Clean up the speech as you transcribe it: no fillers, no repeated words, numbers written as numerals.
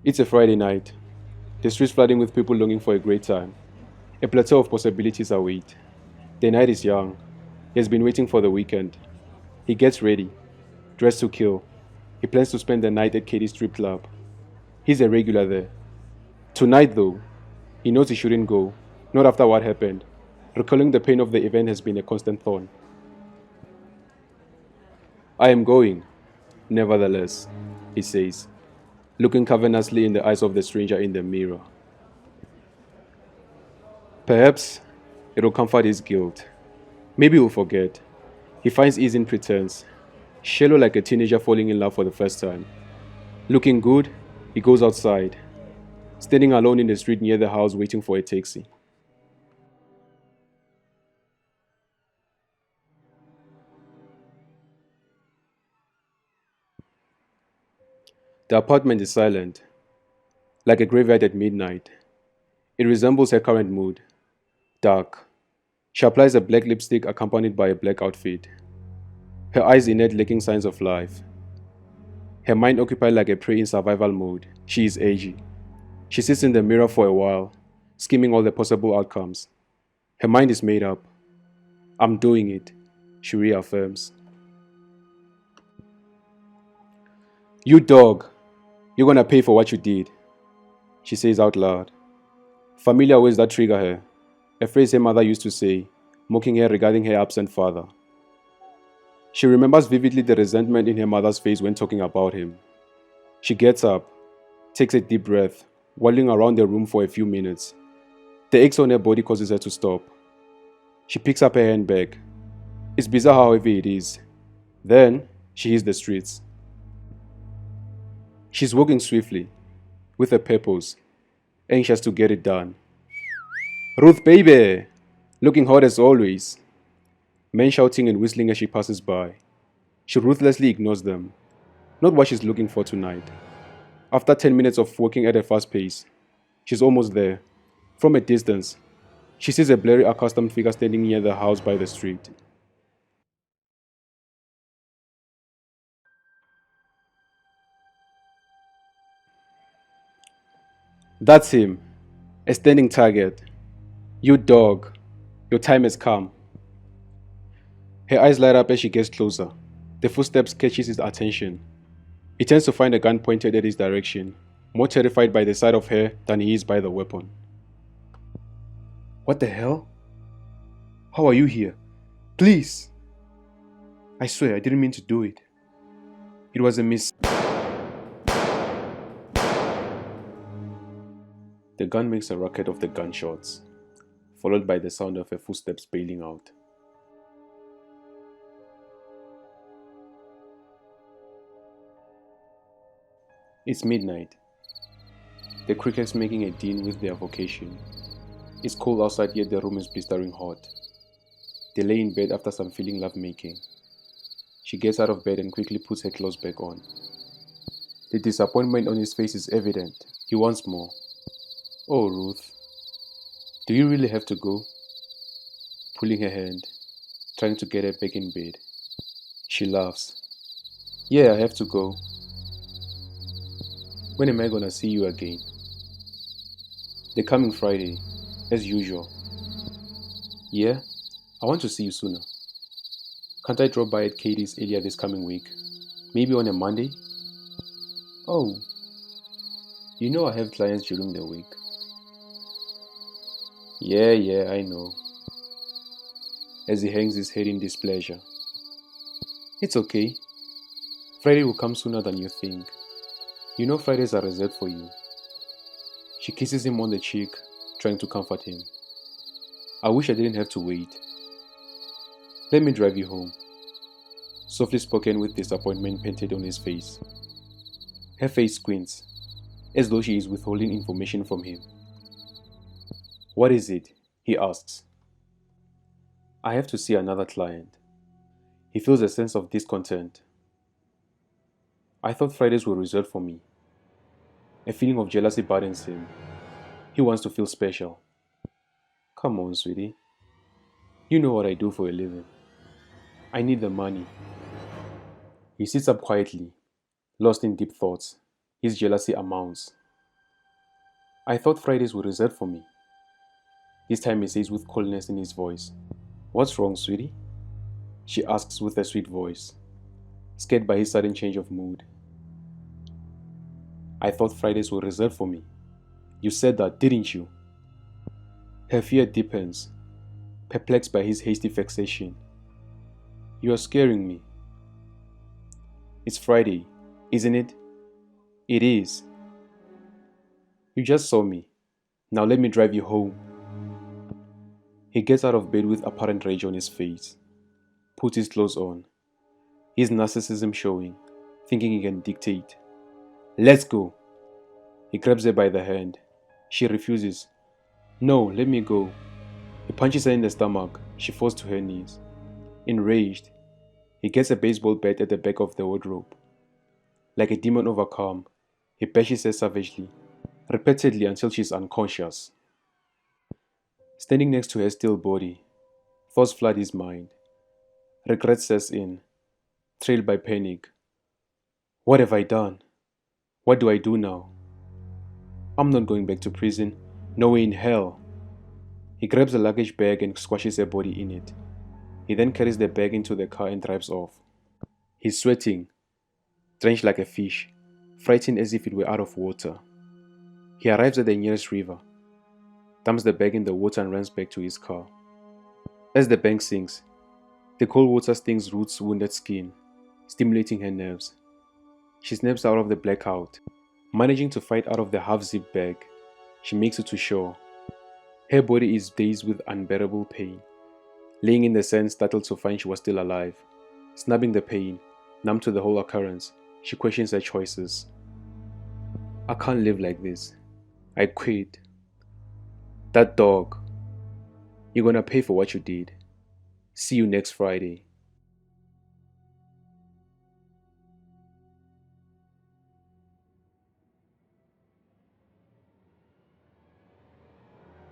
It's a Friday night. The streets flooding with people longing for a great time. A plateau of possibilities await. The night is young. He has been waiting for the weekend. He gets ready, dressed to kill. He plans to spend the night at Katie's strip club. He's a regular there. Tonight, though, he knows he shouldn't go. Not after what happened. Recalling the pain of the event has been a constant thorn. I am going, nevertheless, he says, looking cavenously in the eyes of the stranger in the mirror. Perhaps it'll comfort his guilt. Maybe he'll forget. He finds ease in pretense, shallow like a teenager falling in love for the first time. Looking good, he goes outside, standing alone in the street near the house waiting for a taxi. The apartment is silent, like a graveyard at midnight. It resembles her current mood, dark. She applies a black lipstick accompanied by a black outfit, her eyes inert lacking signs of life. Her mind occupied like a prey in survival mode. She is aging. She sits in the mirror for a while, skimming all the possible outcomes. Her mind is made up. I'm doing it, she reaffirms. You dog, you're gonna pay for what you did, she says out loud. Familiar words that trigger her, a phrase her mother used to say, mocking her regarding her absent father. She remembers vividly the resentment in her mother's face when talking about him. She gets up, takes a deep breath, waddling around the room for a few minutes. The ache on her body causes her to stop. She picks up her handbag. It's bizarre how heavy it is. Then, she hits the streets. She's walking swiftly, with a purpose, anxious to get it done. Ruth, baby! Looking hot as always. Men shouting and whistling as she passes by. She ruthlessly ignores them. Not what she's looking for tonight. After 10 minutes of walking at a fast pace, she's almost there. From a distance, she sees a blurry accustomed figure standing near the house by the street. That's him. A standing target. You dog. Your time has come. Her eyes light up as she gets closer. The footsteps catches his attention. He tends to find a gun pointed at his direction, more terrified by the sight of her than he is by the weapon. What the hell? How are you here? Please! I swear I didn't mean to do it. It was a miss. The gun makes a racket of the gunshots, followed by the sound of her footsteps bailing out. It's midnight. The crickets making a din with their vocation. It's cold outside, yet the room is blistering hot. They lay in bed after some feeling love-making. She gets out of bed and quickly puts her clothes back on. The disappointment on his face is evident. He wants more. Oh, Ruth, do you really have to go? Pulling her hand, trying to get her back in bed. She laughs. Yeah, I have to go. When am I gonna see you again? The coming Friday, as usual. Yeah, I want to see you sooner. Can't I drop by at Katie's earlier this coming week? Maybe on a Monday? Oh, you know I have clients during the week. Yeah, I know. As he hangs his head in displeasure. It's okay. Friday will come sooner than you think. You know Fridays are reserved for you. She kisses him on the cheek, trying to comfort him. I wish I didn't have to wait. Let me drive you home. Softly spoken with disappointment painted on his face. Her face squints, as though she is withholding information from him. What is it? He asks. I have to see another client. He feels a sense of discontent. I thought Fridays were reserved for me. A feeling of jealousy burdens him. He wants to feel special. Come on, sweetie. You know what I do for a living. I need the money. He sits up quietly, lost in deep thoughts. His jealousy amounts. I thought Fridays were reserved for me. This time he says with coldness in his voice. What's wrong, sweetie? She asks with a sweet voice, scared by his sudden change of mood. I thought Fridays were reserved for me. You said that, didn't you? Her fear deepens, perplexed by his hasty vexation. You are scaring me. It's Friday, isn't it? It is. You just saw me. Now let me drive you home. He gets out of bed with apparent rage on his face, puts his clothes on, his narcissism showing, thinking he can dictate. Let's go. He grabs her by the hand. She refuses. No, let me go. He punches her in the stomach. She falls to her knees. Enraged, he gets a baseball bat at the back of the wardrobe. Like a demon overcome, he bashes her savagely, repeatedly until she's unconscious. Standing next to her still body, thoughts flood his mind. Regret sets in, trailed by panic. What have I done? What do I do now? I'm not going back to prison. No way in hell. He grabs a luggage bag and squashes her body in it. He then carries the bag into the car and drives off. He's sweating, drenched like a fish, frightened as if it were out of water. He arrives at the nearest river, dumps the bag in the water and runs back to his car. As the bank sinks, the cold water stings Ruth's wounded skin, stimulating her nerves. She snaps out of the blackout. Managing to fight out of the half-zipped bag, she makes it to shore. Her body is dazed with unbearable pain. Laying in the sand, startled to find she was still alive. Snubbing the pain, numb to the whole occurrence, she questions her choices. I can't live like this. I quit. That dog. You're gonna pay for what you did. See you next Friday.